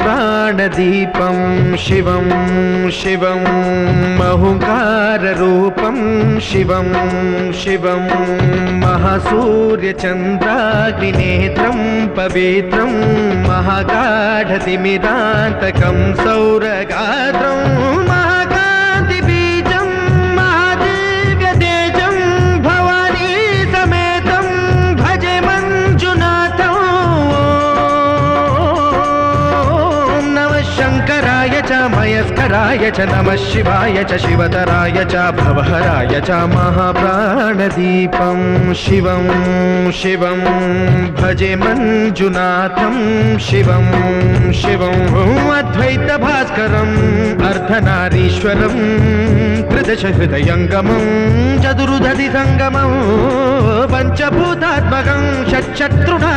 महाप्राणदीपं शिवं शिवं महुकाररूपं शिवं शिवं महासूर्यचन्द्राग्निनेत्रं पवित्रं महागाढतिमिरान्तकं सौरगात्रं महाकान्तिबीजं महादिव्यतेजं भवानी समेतं भजे मञ्जुनाथं। शङ्कराय च मयस्कराय च नमः शिवाय च शिवतराय च भवहराय च महाप्राणदीपं शिवं शिवं भजे मञ्जुनाथं शिवं शिवं अद्वैतभास्करम् अर्धनारीश्वरं त्रिदशहृदयङ्गमं चतुर्दधिसङ्गमं पञ्चभूतात्मकं षट्शत्रुना